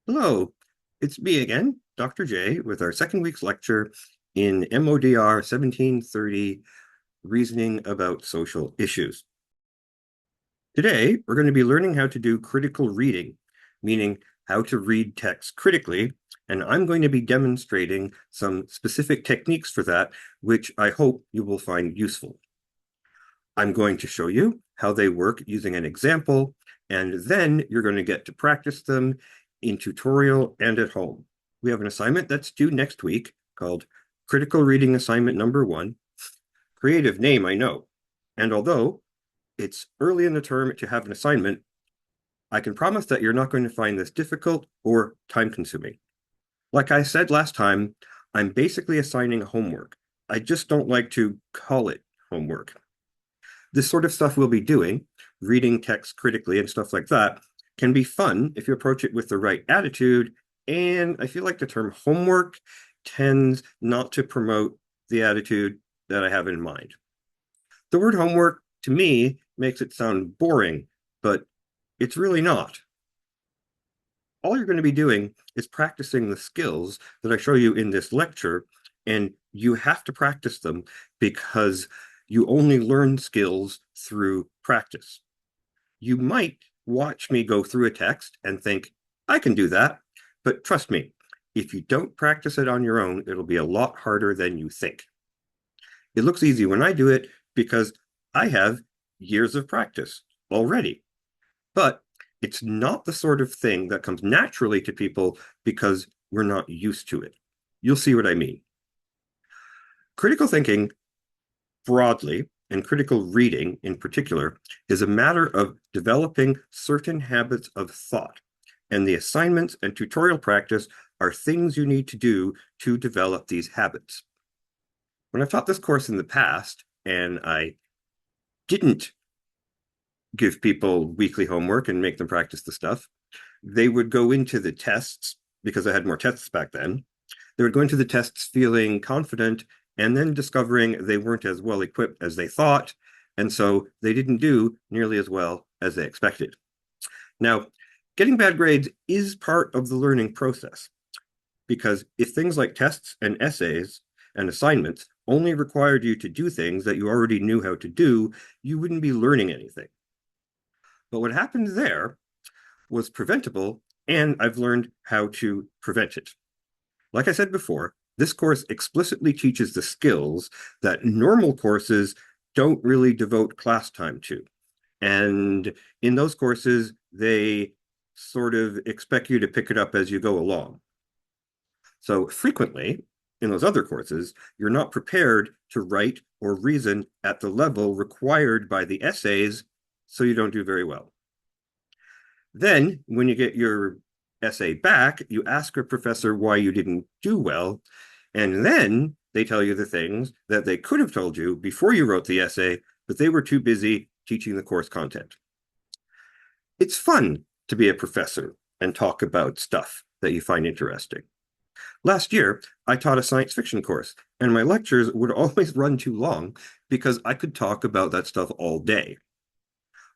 Hello, it's me again, Dr. J, with our second week's lecture in MODR 1730, Reasoning About Social Issues. Today, we're going to be learning how to do critical reading, meaning how to read text critically, and I'm going to be demonstrating some specific techniques for that, which I hope you will find useful. I'm going to show you how they work using an example, and then you're going to get to practice them in tutorial and at home. We have an assignment that's due next week called Critical Reading Assignment Number 1. Creative name, I know. And although it's early in the term to have an assignment, I can promise that you're not going to find this difficult or time-consuming. Like I said last time, I'm basically assigning homework. I just don't like to call it homework. This sort of stuff we'll be doing, reading text critically and stuff like that, can be fun if you approach it with the right attitude. And I feel like the term homework tends not to promote the attitude that I have in mind. The word homework, to me, makes it sound boring, but it's really not. All you're going to be doing is practicing the skills that I show you in this lecture, and you have to practice them because you only learn skills through practice. You might watch me go through a text and think, I can do that. But trust me, if you don't practice it on your own, it'll be a lot harder than you think. It looks easy when I do it because I have years of practice already. But it's not the sort of thing that comes naturally to people because we're not used to it. You'll see what I mean. Critical thinking broadly, and critical reading in particular, is a matter of developing certain habits of thought. And the assignments and tutorial practice are things you need to do to develop these habits. When I've taught this course in the past, and I didn't give people weekly homework and make them practice the stuff, they would go into the tests, because I had more tests back then, they would go into the tests feeling confident and then discovering they weren't as well equipped as they thought, and so they didn't do nearly as well as they expected. Now, getting bad grades is part of the learning process, because if things like tests and essays and assignments only required you to do things that you already knew how to do, you wouldn't be learning anything. But what happened there was preventable, and I've learned how to prevent it. Like I said before, this course explicitly teaches the skills that normal courses don't really devote class time to. And in those courses, they sort of expect you to pick it up as you go along. So frequently, in those other courses, you're not prepared to write or reason at the level required by the essays, so you don't do very well. Then, when you get your essay back, you ask a professor why you didn't do well, and then they tell you the things that they could have told you before you wrote the essay, but they were too busy teaching the course content. It's fun to be a professor and talk about stuff that you find interesting. Last year, I taught a science fiction course, and my lectures would always run too long because I could talk about that stuff all day.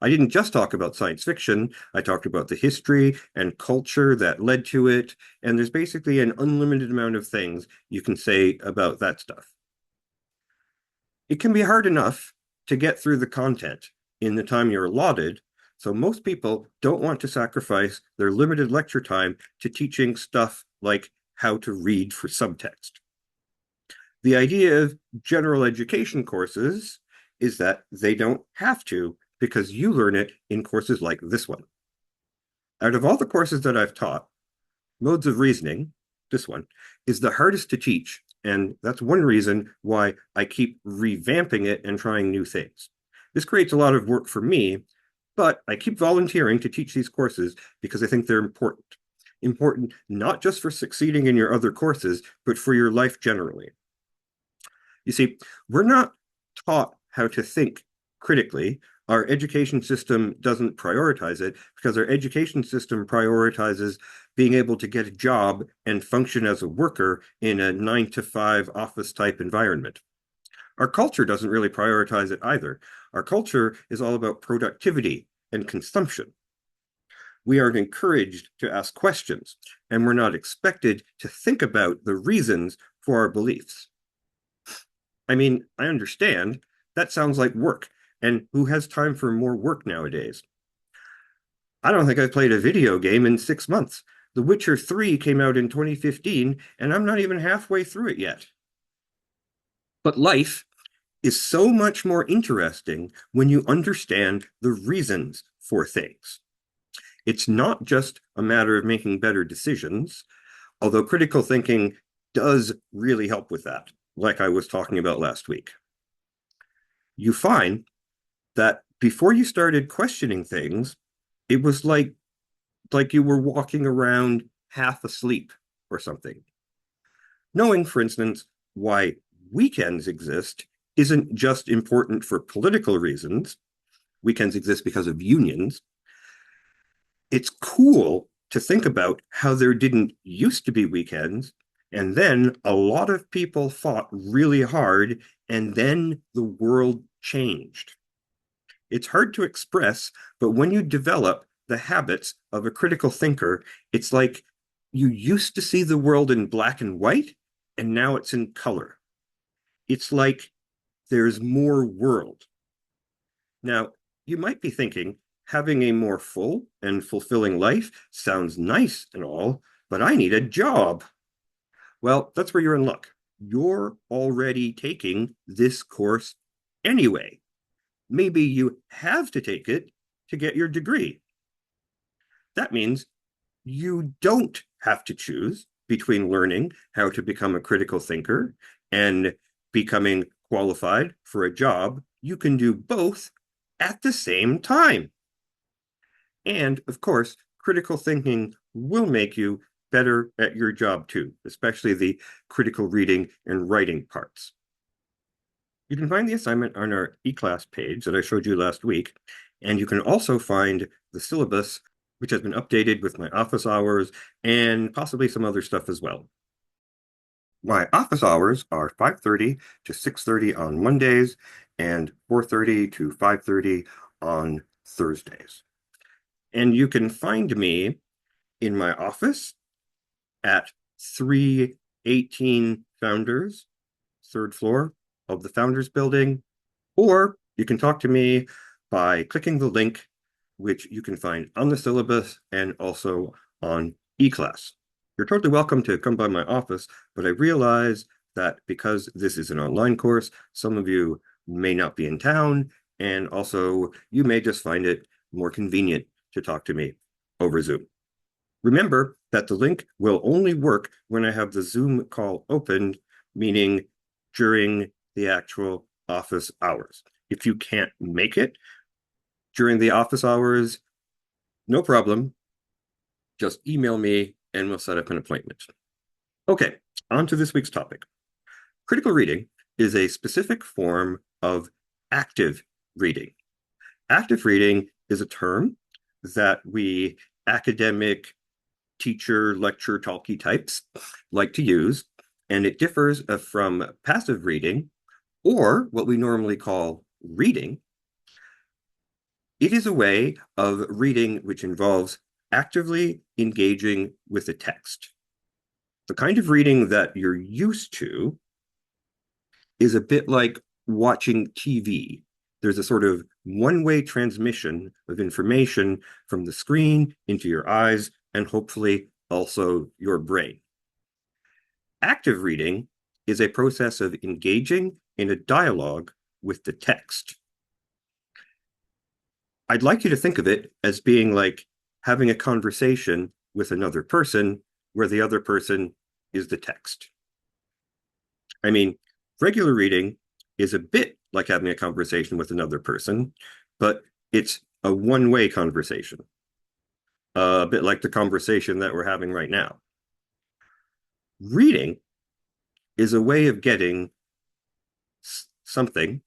I didn't just talk about science fiction, I talked about the history and culture that led to it, and there's basically an unlimited amount of things you can say about that stuff. It can be hard enough to get through the content in the time you're allotted, so most people don't want to sacrifice their limited lecture time to teaching stuff like how to read for subtext. The idea of general education courses is that they don't have to, because you learn it in courses like this one. Out of all the courses that I've taught, modes of reasoning, this one, is the hardest to teach, and that's one reason why I keep revamping it and trying new things. This creates a lot of work for me, but I keep volunteering to teach these courses because I think they're important. Important not just for succeeding in your other courses, but for your life generally. You see, we're not taught how to think critically. Our education system doesn't prioritize it because our education system prioritizes being able to get a job and function as a worker in a 9-to-5 office type environment. Our culture doesn't really prioritize it either. Our culture is all about productivity and consumption. we aren't encouraged to ask questions, and we're not expected to think about the reasons for our beliefs. I mean, I understand that sounds like work, and who has time for more work nowadays? I don't think I've played a video game in 6 months. The Witcher 3 came out in 2015, and I'm not even halfway through it yet. But life is so much more interesting when you understand the reasons for things. It's not just a matter of making better decisions, although critical thinking does really help with that, like I was talking about last week. You find that before you started questioning things, it was like you were walking around half asleep or something. Knowing, for instance, why weekends exist isn't just important for political reasons. Weekends exist because of unions. It's cool to think about how there didn't used to be weekends, and then a lot of people fought really hard, and then the world changed. It's hard to express, but when you develop the habits of a critical thinker, it's like you used to see the world in black and white, and now it's in color. It's like there's more world. Now, you might be thinking, having a more full and fulfilling life sounds nice and all, but I need a job. Well, that's where you're in luck. You're already taking this course anyway. Maybe you have to take it to get your degree. That means you don't have to choose between learning how to become a critical thinker and becoming qualified for a job. You can do both at the same time. And of course, critical thinking will make you better at your job too, especially the critical reading and writing parts. You can find the assignment on our e-class page that I showed you last week, and you can also find the syllabus, which has been updated with my office hours and possibly some other stuff as well. My office hours are 5:30 to 6:30 on Mondays and 4:30 to 5:30 on Thursdays. And you can find me in my office at 318 Founders, third floor of the Founders Building, or you can talk to me by clicking the link, which you can find on the syllabus and also on eClass. You're totally welcome to come by my office, but I realize that because this is an online course, some of you may not be in town, and also you may just find it more convenient to talk to me over Zoom. Remember that the link will only work when I have the Zoom call opened, meaning during the actual office hours. If you can't make it during the office hours, no problem. Just email me and we'll set up an appointment. Okay, on to this week's topic. Critical reading is a specific form of active reading. Active reading is a term that we academic teacher, lecture, talkie types like to use, and it differs from passive reading, or what we normally call reading. It is a way of reading which involves actively engaging with a text. The kind of reading that you're used to is a bit like watching TV. There's a sort of one-way transmission of information from the screen into your eyes and hopefully also your brain. Active reading is a process of engaging in a dialogue with the text. I'd like you to think of it as being like having a conversation with another person where the other person is the text. I mean, regular reading is a bit like having a conversation with another person, but it's a one-way conversation, a bit like the conversation that we're having right now. Reading is a way of getting something.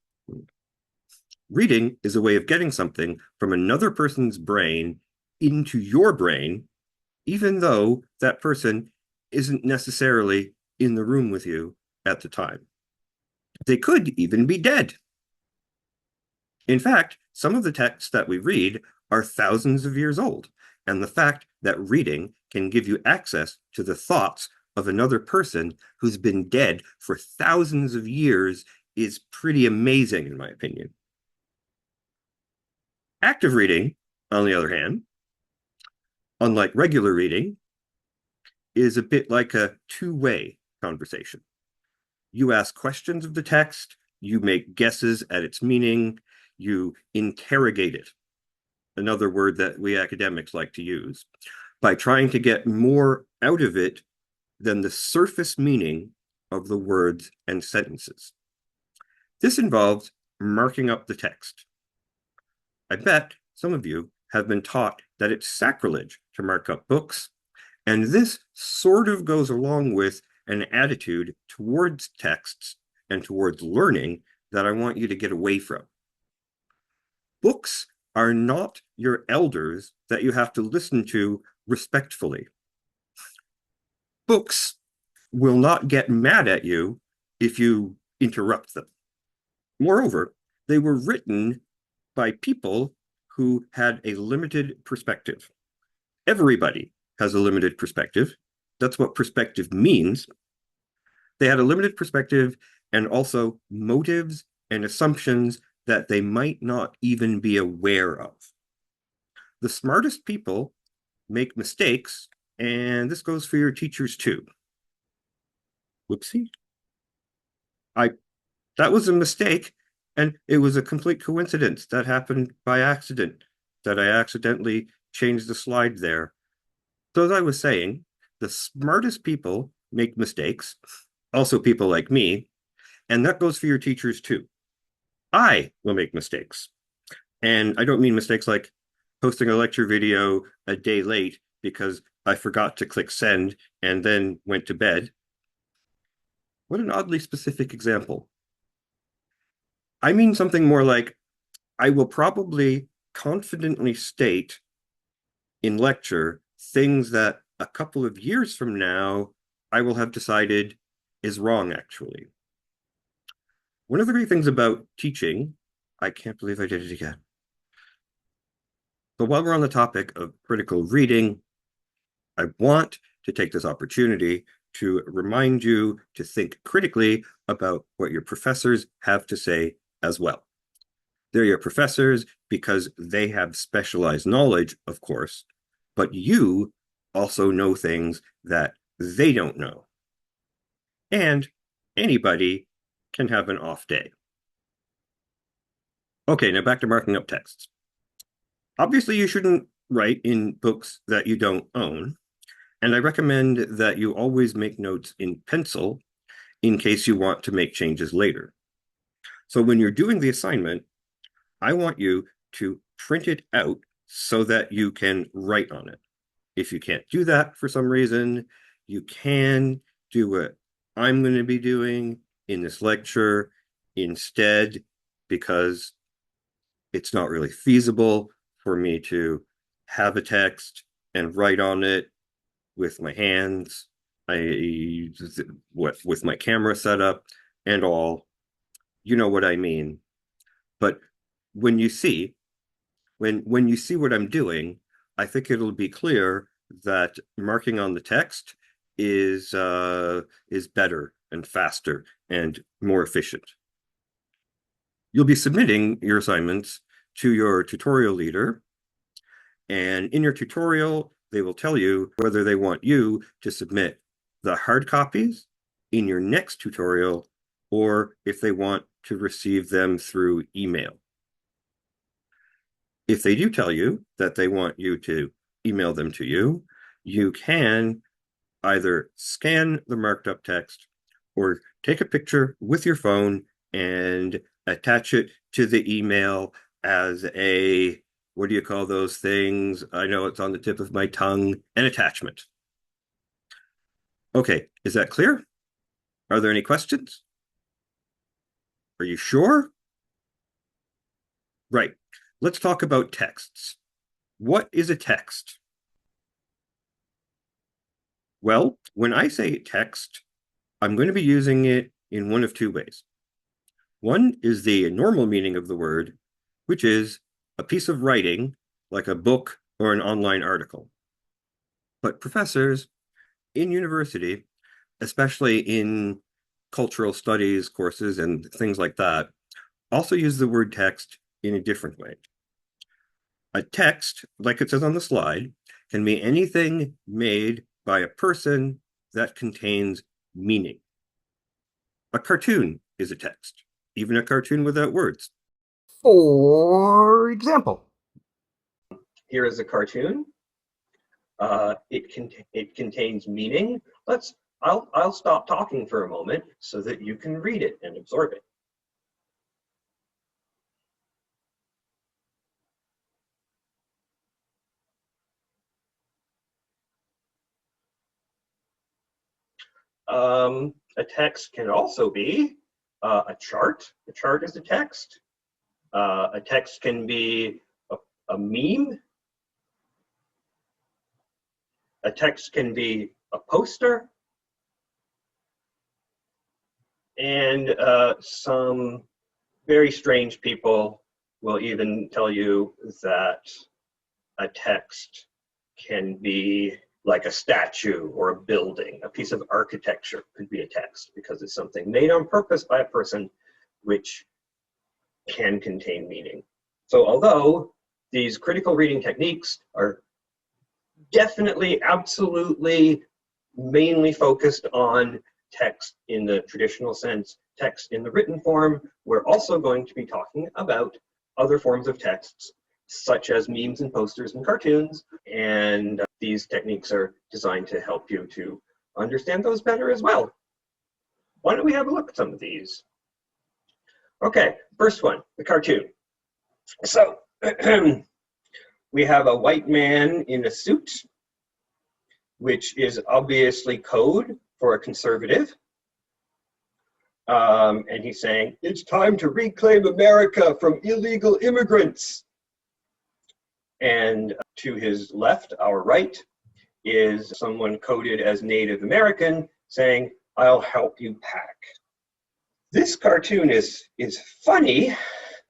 Reading is a way of getting something from another person's brain into your brain, even though that person isn't necessarily in the room with you at the time. They could even be dead. In fact, some of the texts that we read are thousands of years old, and the fact that reading can give you access to the thoughts of another person who's been dead for thousands of years is pretty amazing, in my opinion. Active reading, on the other hand, unlike regular reading, is a bit like a two-way conversation. You ask questions of the text, you make guesses at its meaning, you interrogate it, another word that we academics like to use, by trying to get more out of it than the surface meaning of the words and sentences. This involves marking up the text. I bet some of you have been taught that it's sacrilege to mark up books, and this sort of goes along with an attitude towards texts and towards learning that I want you to get away from. Books are not your elders that you have to listen to respectfully. Books will not get mad at you if you interrupt them. Moreover, they were written by people who had a limited perspective. Everybody has a limited perspective. That's what perspective means. They had a limited perspective and also motives and assumptions that they might not even be aware of. The smartest people make mistakes, and this goes for your teachers too. Whoopsie. That was a mistake, and it was a complete coincidence. That happened by accident, that I accidentally changed the slide there. So as I was saying, the smartest people make mistakes, also people like me, and that goes for your teachers too. I will make mistakes. And I don't mean mistakes like posting a lecture video a day late because I forgot to click send and then went to bed. What an oddly specific example. I mean something more like I will probably confidently state in lecture things that a couple of years from now I will have decided is wrong, actually. One of the great things about teaching, I can't believe I did it again. But while we're on the topic of critical reading, I want to take this opportunity to remind you to think critically about what your professors have to say as well. They're your professors because they have specialized knowledge, of course, but you also know things that they don't know. And anybody can have an off day. Okay, now back to marking up texts. Obviously, you shouldn't write in books that you don't own, and I recommend that you always make notes in pencil in case you want to make changes later. So when you're doing the assignment, I want you to print it out so that you can write on it. If you can't do that for some reason, you can do what I'm going to be doing in this lecture instead, because it's not really feasible for me to have a text and write on it with my hands, with my camera set up and all. You know what I mean. But when you see when you see what I'm doing, I think it'll be clear that marking on the text is better and faster and more efficient. You'll be submitting your assignments to your tutorial leader, and in your tutorial, they will tell you whether they want you to submit the hard copies in your next tutorial or if they want to receive them through email. If they do tell you that they want you to email them to you, you can either scan the marked up text or take a picture with your phone and attach it to the email as a, what do you call those things? I know it's on the tip of my tongue, an attachment. Okay, is that clear? Are there any questions? Are you sure? Right. Let's talk about texts. What is a text? Well, when I say text, I'm going to be using it in one of two ways. One is the normal meaning of the word, which is a piece of writing, like a book or an online article. But professors in university, especially in cultural studies courses and things like that, also use the word text in a different way. A text, like it says on the slide, can be anything made by a person that contains meaning. A cartoon is a text, even a cartoon without words. For example, here is a cartoon. It contains meaning. I'll stop talking for a moment so that you can read it and absorb it. A text can also be a chart. A chart is a text. A text can be a meme. A text can be a poster. And some very strange people will even tell you that a text can be like a statue or a building. A piece of architecture could be a text because it's something made on purpose by a person which can contain meaning. So although these critical reading techniques are definitely, absolutely, mainly focused on text in the traditional sense, text in the written form, we're also going to be talking about other forms of texts, such as memes and posters and cartoons, and these techniques are designed to help you to understand those better as well. Why don't we have a look at some of these? Okay, first one, the cartoon. So we have a white man in a suit, which is obviously code for a conservative. And he's saying, it's time to reclaim America from illegal immigrants. And to his left, our right, is someone coded as Native American saying, I'll help you pack. This cartoon is funny,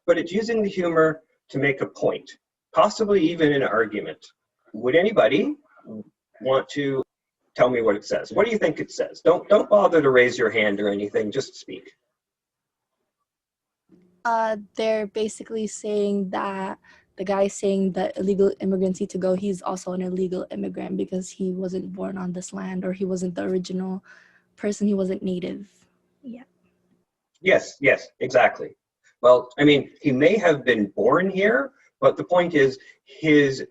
but it's using the humor to make a point, possibly even an argument. Would anybody want to tell me what it says? What do you think it says? Don't bother to raise your hand or anything, just speak. They're basically saying that the guy saying that illegal immigrants need to go, he's also an illegal immigrant because he wasn't born on this land, or he wasn't the original person, he wasn't native. Yeah. Yes, exactly. Well, I mean, he may have been born here, but the point is his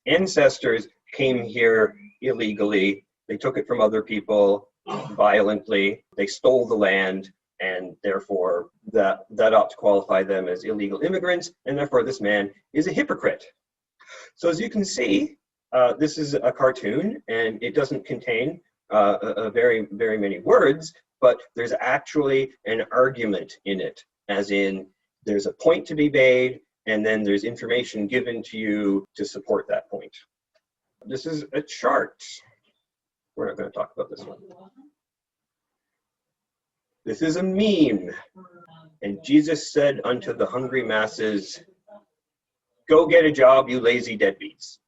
ancestors came here illegally. They took it from other people violently. They stole the land, and therefore that ought to qualify them as illegal immigrants, and therefore this man is a hypocrite. So as you can see, this is a cartoon, and it doesn't contain very many words, but there's actually an argument in it, as in there's a point to be made, and then there's information given to you to support that point. This is a chart. We're not going to talk about this one. This is a meme. And Jesus said unto the hungry masses, go get a job, you lazy deadbeats.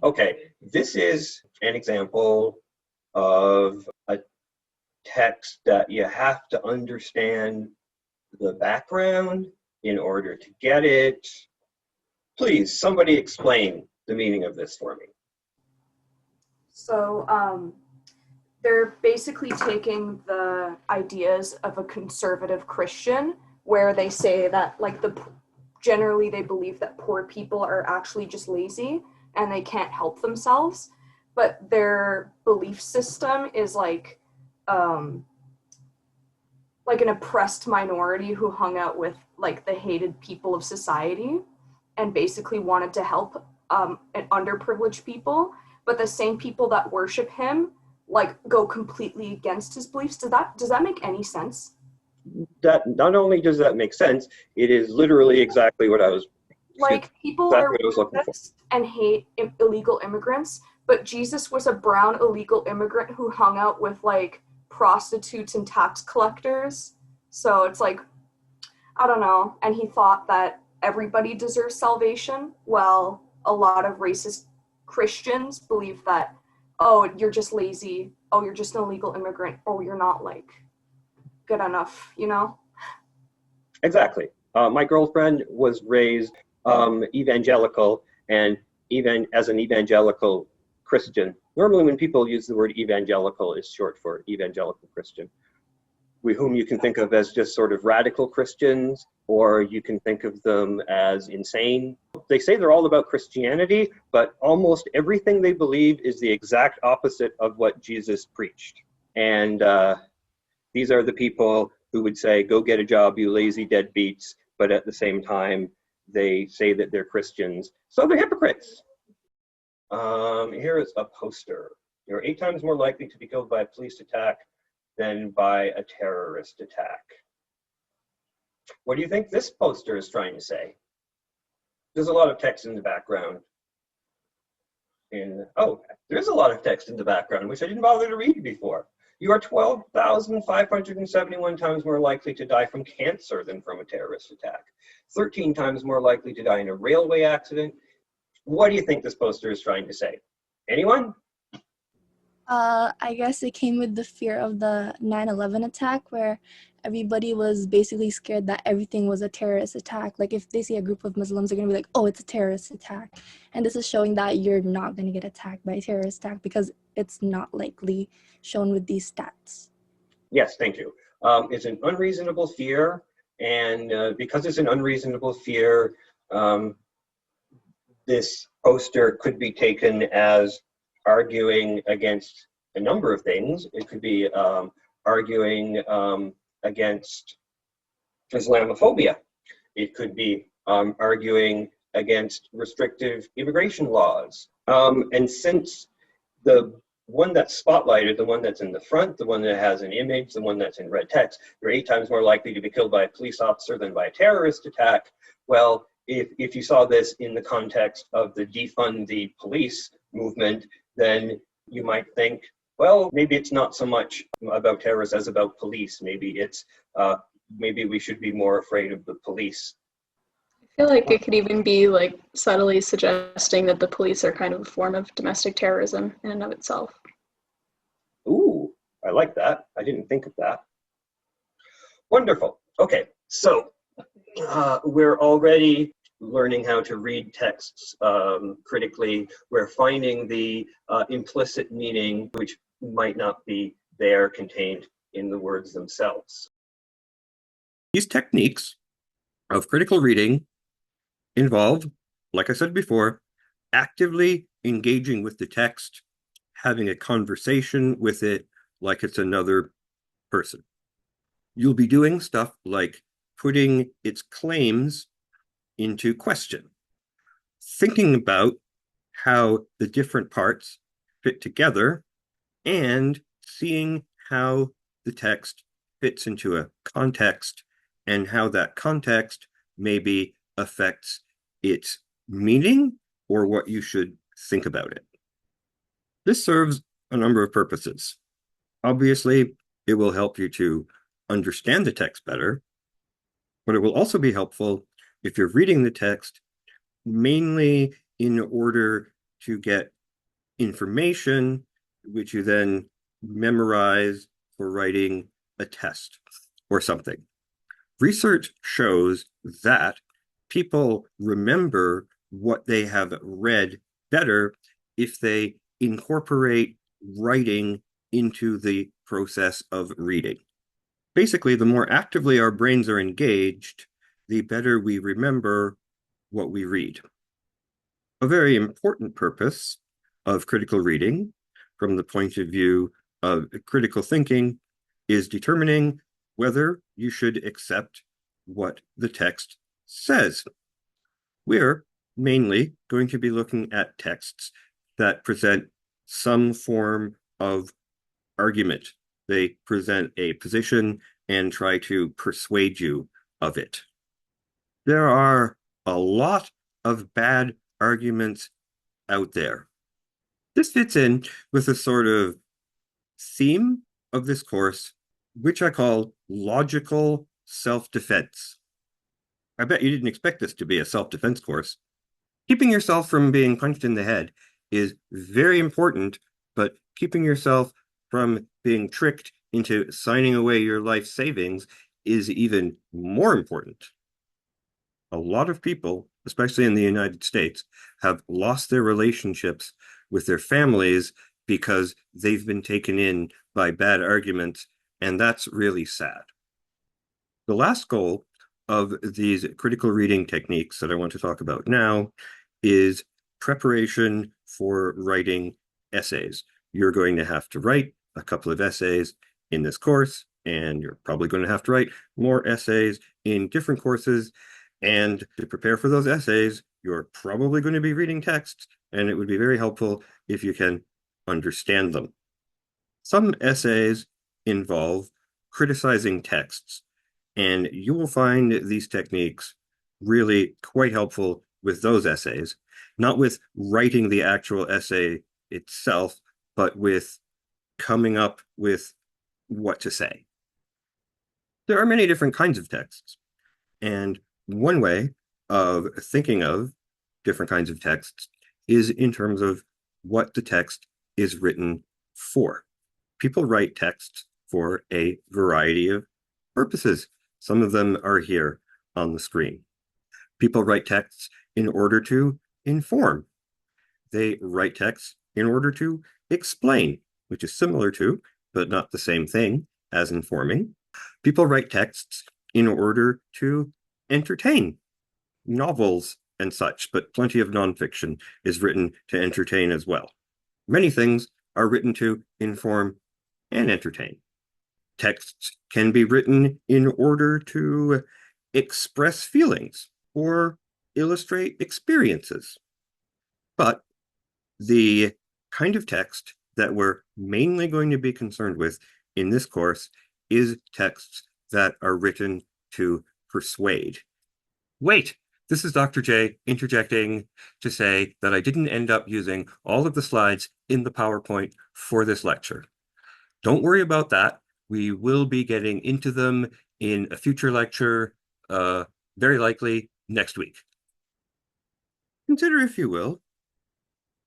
Okay, this is an example of a text that you have to understand the background in order to get it. Please, somebody explain the meaning of this for me. So they're basically taking the ideas of a conservative Christian, where they say that generally they believe that poor people are actually just lazy and they can't help themselves, but their belief system is like an oppressed minority who hung out with like the hated people of society and basically wanted to help underprivileged people, but the same people that worship him like go completely against his beliefs. Does that make any sense? That not only does that make sense, it is literally exactly what I was like people exactly are looking for. And hate illegal immigrants, but Jesus was a brown illegal immigrant who hung out with like prostitutes and tax collectors. So it's like, I don't know. And he thought that everybody deserves salvation. Well, a lot of racist Christians believe that, oh, you're just lazy, oh, you're just an illegal immigrant, oh, you're not like good enough, you know? Exactly. My girlfriend was raised evangelical, and even as an evangelical Christian, normally when people use the word evangelical, it's short for evangelical Christian, whom you can think of as just sort of radical Christians, or you can think of them as insane. They say they're all about Christianity, but almost everything they believe is the exact opposite of what Jesus preached. And these are the people who would say, go get a job, you lazy deadbeats, but at the same time, they say that they're Christians. So they're hypocrites. Here is a poster. You're 8 times more likely to be killed by a police attack than by a terrorist attack. What do you think this poster is trying to say? There's a lot of text in the background. Oh, there's a lot of text in the background, which I didn't bother to read before. You are 12,571 times more likely to die from cancer than from a terrorist attack. 13 times more likely to die in a railway accident. What do you think this poster is trying to say? Anyone? I guess it came with the fear of the 9/11 attack, where everybody was basically scared that everything was a terrorist attack. Like if they see a group of Muslims, they're gonna be like, oh, it's a terrorist attack. And this is showing that you're not gonna get attacked by a terrorist attack because it's not likely shown with these stats. Yes, thank you. It's an unreasonable fear, and because it's an unreasonable fear, this poster could be taken as arguing against a number of things. It could be arguing against Islamophobia. It could be arguing against restrictive immigration laws. And since the one that's spotlighted, the one that's in the front, the one that has an image, the one that's in red text, you're 8 times more likely to be killed by a police officer than by a terrorist attack. Well, if you saw this in the context of the defund the police movement, then you might think, well, maybe it's not so much about terrorists as about police. Maybe it's maybe we should be more afraid of the police. I feel like it could even be like subtly suggesting that the police are kind of a form of domestic terrorism in and of itself. Ooh, I like that. I didn't think of that. Wonderful. Okay, so we're already learning how to read texts critically. We're finding the implicit meaning, which might not be there contained in the words themselves. These techniques of critical reading involve, like I said before, actively engaging with the text, having a conversation with it like it's another person. You'll be doing stuff like putting its claims into question, thinking about how the different parts fit together, and seeing how the text fits into a context and how that context maybe affects its meaning or what you should think about it. This serves a number of purposes. Obviously, it will help you to understand the text better, but it will also be helpful if you're reading the text mainly in order to get information, which you then memorize for writing a test or something. Research shows that people remember what they have read better if they incorporate writing into the process of reading. Basically, the more actively our brains are engaged, the better we remember what we read. A very important purpose of critical reading, from the point of view of critical thinking, is determining whether you should accept what the text says. We're mainly going to be looking at texts that present some form of argument. They present a position and try to persuade you of it. There are a lot of bad arguments out there. This fits in with a sort of theme of this course, which I call logical self-defense. I bet you didn't expect this to be a self-defense course. Keeping yourself from being punched in the head is very important, but keeping yourself from being tricked into signing away your life savings is even more important. A lot of people, especially in the United States, have lost their relationships with their families because they've been taken in by bad arguments, and that's really sad. The last goal of these critical reading techniques that I want to talk about now is preparation for writing essays. You're going to have to write a couple of essays in this course, and you're probably going to have to write more essays in different courses. And to prepare for those essays, you're probably going to be reading texts, and it would be very helpful if you can understand them. Some essays involve criticizing texts, and you will find these techniques really quite helpful with those essays, not with writing the actual essay itself, but with coming up with what to say. There are many different kinds of texts, and one way of thinking of different kinds of texts is in terms of what the text is written for. People write texts for a variety of purposes. Some of them are here on the screen. People write texts in order to inform. They write texts in order to explain, which is similar to, but not the same thing as informing. People write texts in order to entertain, novels and such, but plenty of nonfiction is written to entertain as well. Many things are written to inform and entertain. Texts can be written in order to express feelings or illustrate experiences. But the kind of text that we're mainly going to be concerned with in this course is texts that are written to persuade. Wait, this is Dr. J interjecting to say that I didn't end up using all of the slides in the PowerPoint for this lecture. Don't worry about that. We will be getting into them in a future lecture, very likely next week. Consider, if you will,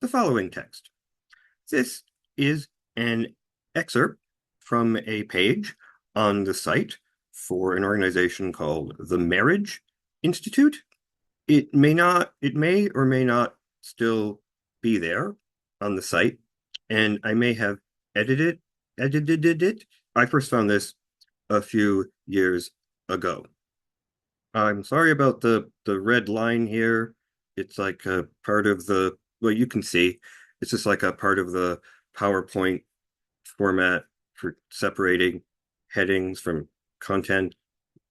the following text. This is an excerpt from a page on the site for an organization called the Marriage Institute. It may or may not still be there on the site, and I may have edited it. I first found this a few years ago. I'm sorry about the red line here. It's like a part of the, well, you can see, it's just like a part of the PowerPoint format for separating headings from content,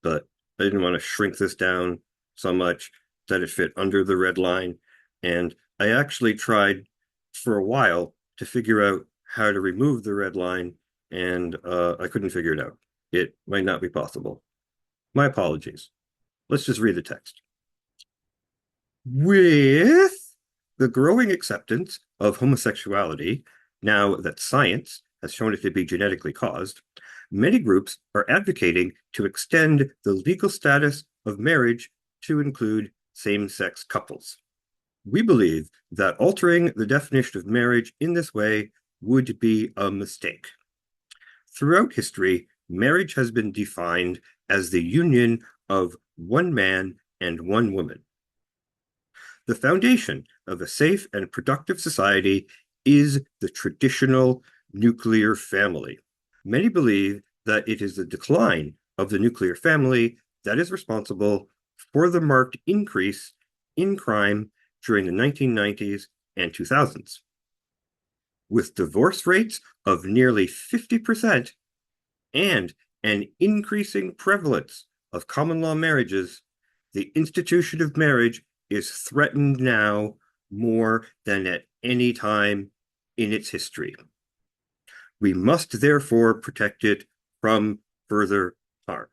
but I didn't want to shrink this down so much that it fit under the red line. And I actually tried for a while to figure out how to remove the red line, and I couldn't figure it out. It might not be possible. My apologies. Let's just read the text. With the growing acceptance of homosexuality, now that science has shown it to be genetically caused, many groups are advocating to extend the legal status of marriage to include same-sex couples. We believe that altering the definition of marriage in this way would be a mistake. Throughout history, marriage has been defined as the union of one man and one woman. The foundation of a safe and productive society is the traditional nuclear family. Many believe that it is the decline of the nuclear family that is responsible for the marked increase in crime during the 1990s and 2000s. With divorce rates of nearly 50% and an increasing prevalence of common law marriages, the institution of marriage is threatened now more than at any time in its history. We must therefore protect it from further harm.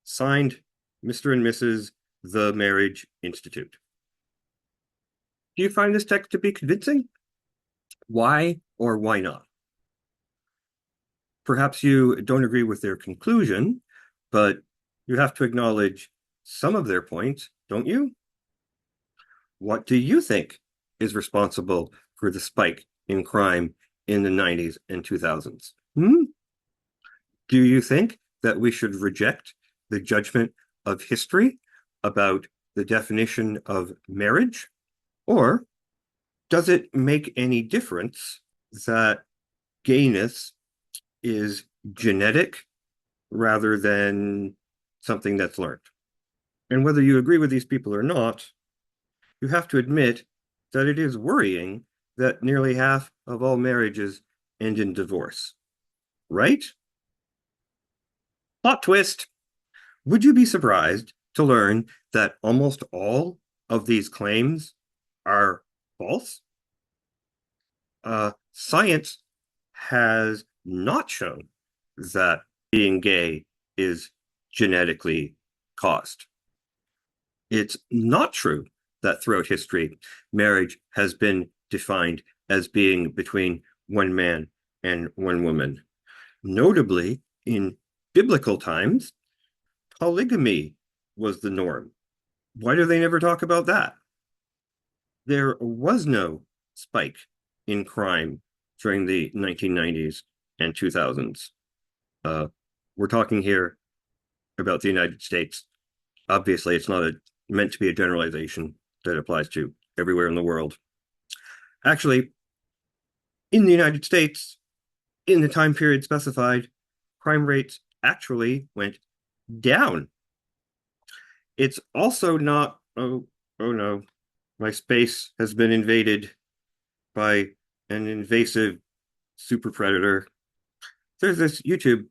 Signed, Mr. and Mrs. The Marriage Institute. Do you find this text to be convincing? Why or why not? Perhaps you don't agree with their conclusion, but you have to acknowledge some of their points, don't you? what do you think is responsible for the spike in crime in the 90s and 2000s? Do you think that we should reject the judgment of history about the definition of marriage? Or does it make any difference that gayness is genetic rather than something that's learned? And whether you agree with these people or not, you have to admit that it is worrying that nearly half of all marriages end in divorce, right? Plot twist. Would you be surprised to learn that almost all of these claims are false? Science has not shown that being gay is genetically caused. It's not true that throughout history, marriage has been defined as being between one man and one woman. Notably, in biblical times, polygamy was the norm. Why do they never talk about that? There was no spike in crime during the 1990s and 2000s. We're talking here about the United States. Obviously, it's not meant to be a generalization that applies to everywhere in the world. Actually, in the United States, in the time period specified, crime rates actually went down. It's also not, oh no, my space has been invaded by an invasive super predator. There's this YouTube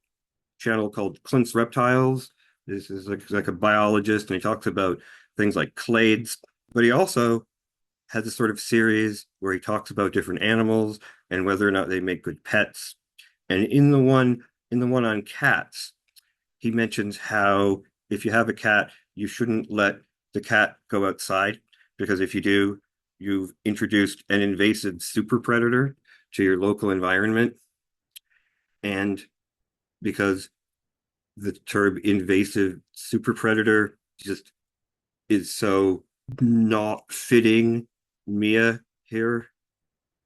channel called Clint's Reptiles. This is like a biologist, and he talks about things like clades, but he also has a sort of series where he talks about different animals and whether or not they make good pets. And in the one on cats, he mentions how if you have a cat, you shouldn't let the cat go outside, because if you do, you've introduced an invasive super predator to your local environment. And because the term invasive super predator just is so not fitting Mia here,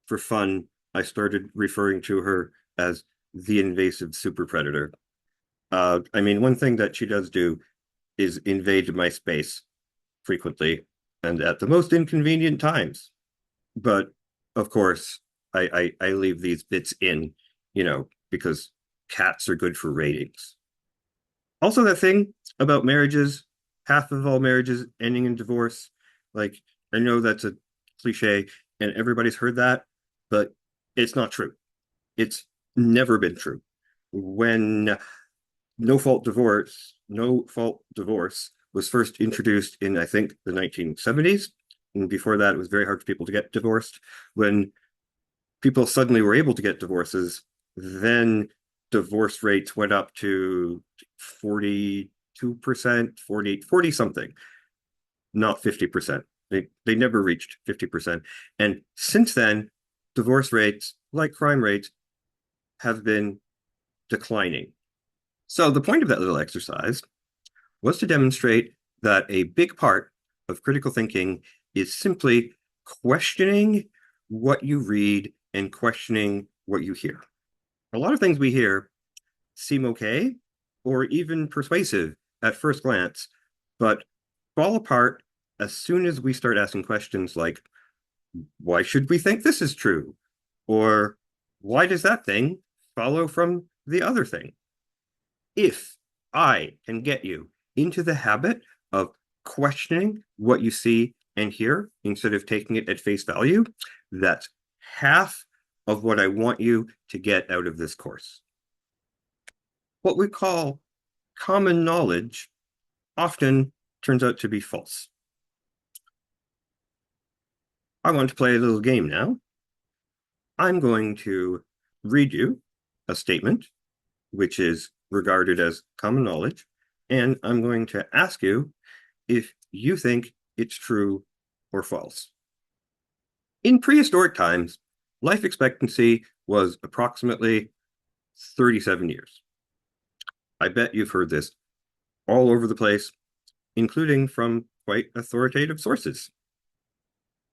for fun, I started referring to her as the invasive super predator. I mean, one thing that she does do is invade my space frequently and at the most inconvenient times. But of course, I leave these bits in, because cats are good for ratings. Also, that thing about marriages, half of all marriages ending in divorce. Like, I know that's a cliche and everybody's heard that, but it's not true. It's never been true. When no fault divorce was first introduced in, I think, the 1970s. And before that, it was very hard for people to get divorced. When people suddenly were able to get divorces, then divorce rates went up to 42%, 40 something, not 50%. They never reached 50%. And since then, divorce rates, like crime rates, have been declining. So the point of that little exercise was to demonstrate that a big part of critical thinking is simply questioning what you read and questioning what you hear. A lot of things we hear seem okay or even persuasive at first glance, but fall apart as soon as we start asking questions like, why should we think this is true? Or why does that thing follow from the other thing? If I can get you into the habit of questioning what you see and hear instead of taking it at face value, that's half of what I want you to get out of this course. What we call common knowledge often turns out to be false. I want to play a little game now. I'm going to read you a statement which is regarded as common knowledge, and I'm going to ask you if you think it's true or false. In prehistoric times, life expectancy was approximately 37 years. I bet you've heard this all over the place, including from quite authoritative sources.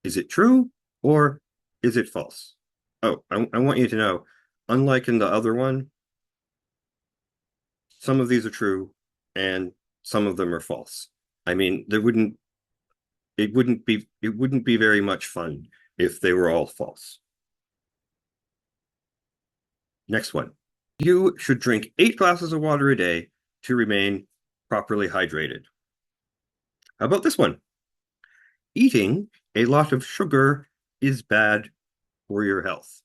Is it true or is it false? Oh, I want you to know, unlike in the other one, some of these are true and some of them are false. I mean, it wouldn't be very much fun if they were all false. Next one. You should drink 8 glasses of water a day to remain properly hydrated. How about this one? Eating a lot of sugar is bad for your health.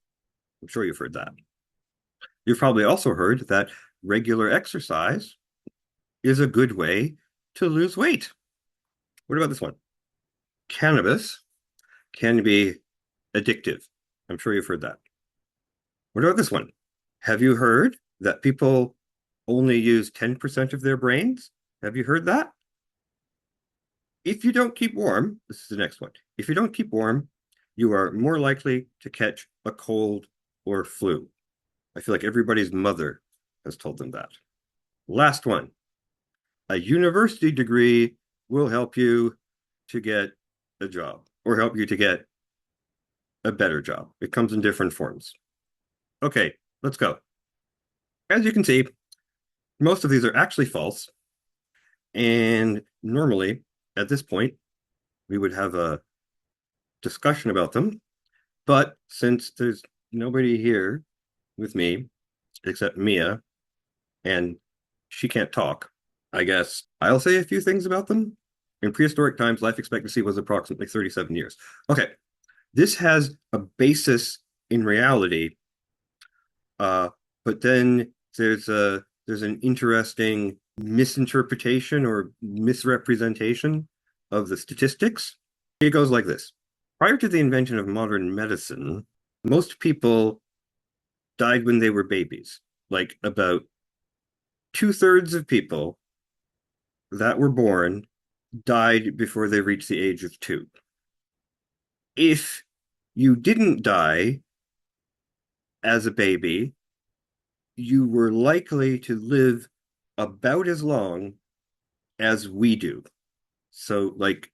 I'm sure you've heard that. You've probably also heard that regular exercise is a good way to lose weight. What about this one? Cannabis can be addictive. I'm sure you've heard that. What about this one? Have you heard that people only use 10% of their brains? Have you heard that? If you don't keep warm, this is the next one. If you don't keep warm, you are more likely to catch a cold or flu. I feel like everybody's mother has told them that. Last one. A university degree will help you to get a job or help you to get a better job. It comes in different forms. Okay, let's go. As you can see, most of these are actually false. And normally, at this point, we would have a discussion about them. But since there's nobody here with me except Mia, and she can't talk, I guess I'll say a few things about them. In prehistoric times, life expectancy was approximately 37 years. Okay, this has a basis in reality, but then there's an interesting misinterpretation or misrepresentation of the statistics. It goes like this. Prior to the invention of modern medicine, most people died when they were babies. Like about 2/3 of people that were born died before they reached the age of 2. If you didn't die as a baby, you were likely to live about as long as we do. So like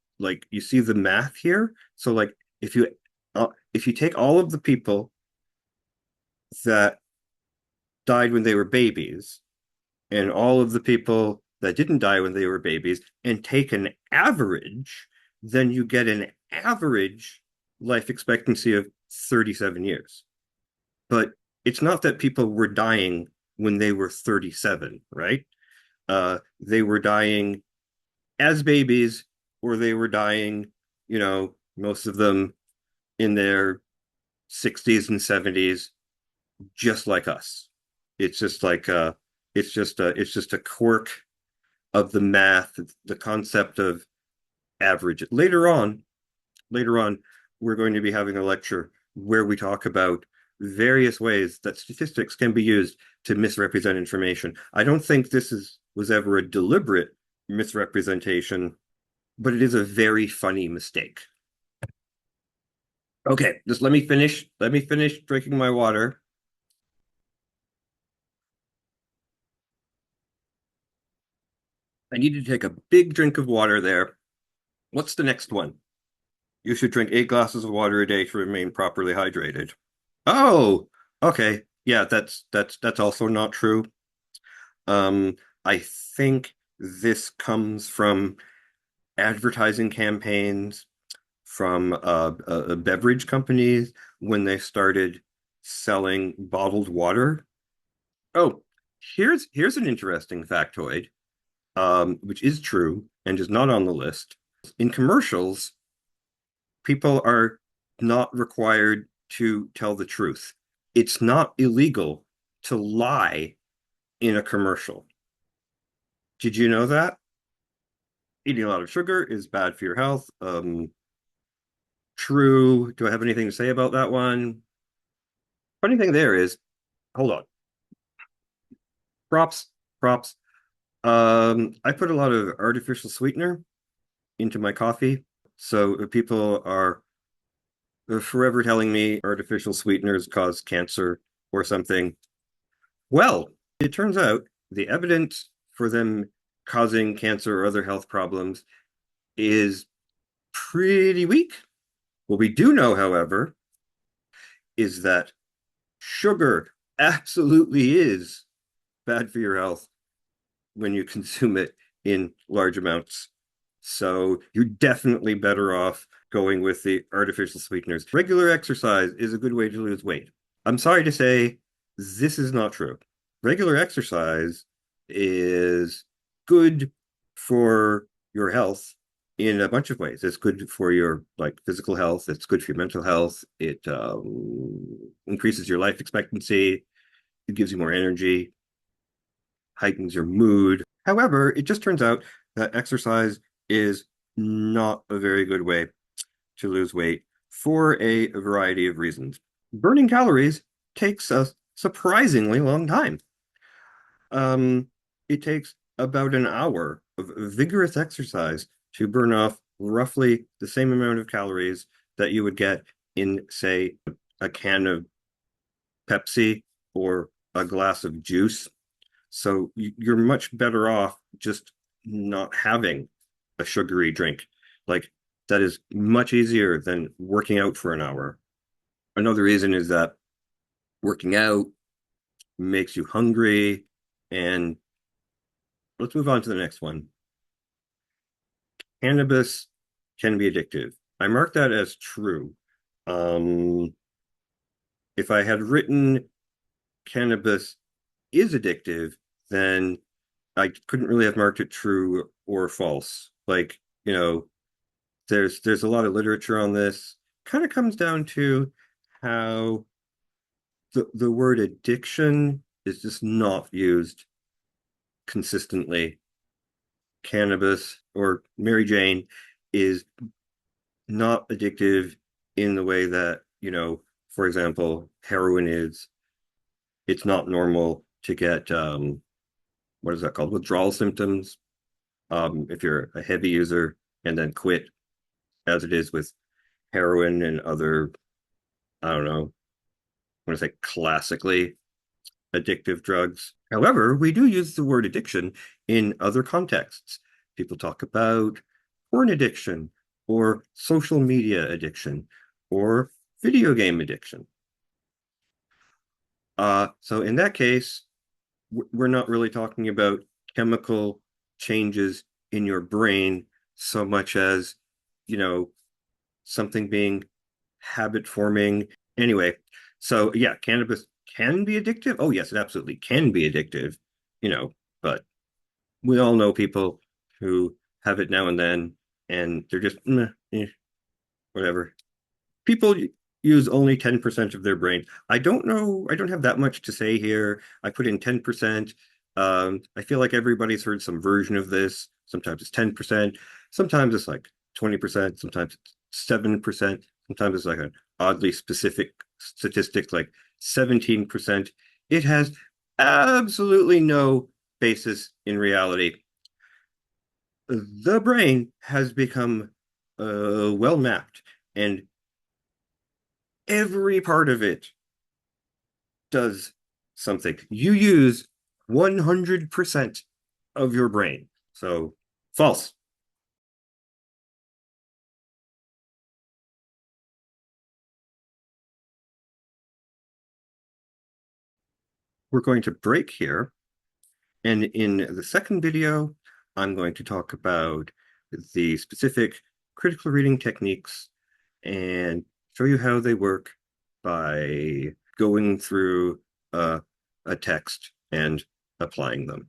you see the math here. So like if you take all of the people that died when they were babies and all of the people that didn't die when they were babies and take an average, then you get an average life expectancy of 37 years. But it's not that people were dying when they were 37, right? They were dying as babies, or they were dying, most of them in their 60s and 70s, just like us. It's just like it's just a quirk of the math, the concept of average. Later on, we're going to be having a lecture where we talk about various ways that statistics can be used to misrepresent information. I don't think was ever a deliberate misrepresentation, but it is a very funny mistake. Okay, just let me finish. Let me finish drinking my water. I need to take a big drink of water there. What's the next one? You should drink 8 glasses of water a day to remain properly hydrated. Oh, okay. Yeah, that's also not true. I think this comes from advertising campaigns from beverage companies when they started selling bottled water. Oh, here's an interesting factoid, which is true and is not on the list. In commercials, people are not required to tell the truth. It's not illegal to lie in a commercial. Did you know that? Eating a lot of sugar is bad for your health. True. Do I have anything to say about that one? Funny thing there is, hold on. Props, props. I put a lot of artificial sweetener into my coffee. So people are forever telling me artificial sweeteners cause cancer or something. Well, it turns out the evidence for them causing cancer or other health problems is pretty weak. What we do know, however, is that sugar absolutely is bad for your health when you consume it in large amounts. So you're definitely better off going with the artificial sweeteners. Regular exercise is a good way to lose weight. I'm sorry to say, this is not true. Regular exercise is good for your health in a bunch of ways. It's good for your like physical health. It's good for your mental health. It increases your life expectancy. It gives you more energy, heightens your mood. However, it just turns out that exercise is not a very good way to lose weight for a variety of reasons. Burning calories takes a surprisingly long time. Um, it takes about an hour of vigorous exercise to burn off roughly the same amount of calories that you would get in, say, a can of Pepsi or a glass of juice. So you're much better off just not having a sugary drink. Like that is much easier than working out for an hour. Another reason is that working out makes you hungry. And let's move on to the next one. Cannabis can be addictive. I mark that as true. Um, if I had written cannabis is addictive, then I couldn't really have marked it true or false. Like, there's a lot of literature on this. Kind of comes down to how the word addiction is just not used consistently. Cannabis or Mary Jane is not addictive in the way that, for example, heroin is. It's not normal to get what is that called? Withdrawal symptoms. If you're a heavy user and then quit, as it is with heroin and other, I don't know, I want to say classically addictive drugs. However, we do use the word addiction in other contexts. People talk about porn addiction or social media addiction or video game addiction. So in that case, we're not really talking about chemical changes in your brain so much as, you know, something being habit forming. Anyway, so yeah, cannabis can be addictive. Oh, yes, it absolutely can be addictive, but we all know people who have it now and then and they're just whatever. People use only 10% of their brain. I don't know. I don't have that much to say here. I put in 10%. I feel like everybody's heard some version of this. Sometimes it's 10%. Sometimes it's like 20%. Sometimes it's 7%. Sometimes it's like an oddly specific statistic like 17%. It has absolutely no basis in reality. The brain has become well mapped, and every part of it does something. You use 100% of your brain. So, false. We're going to break here. And in the second video, I'm going to talk about the specific critical reading techniques and show you how they work by going through a text and applying them.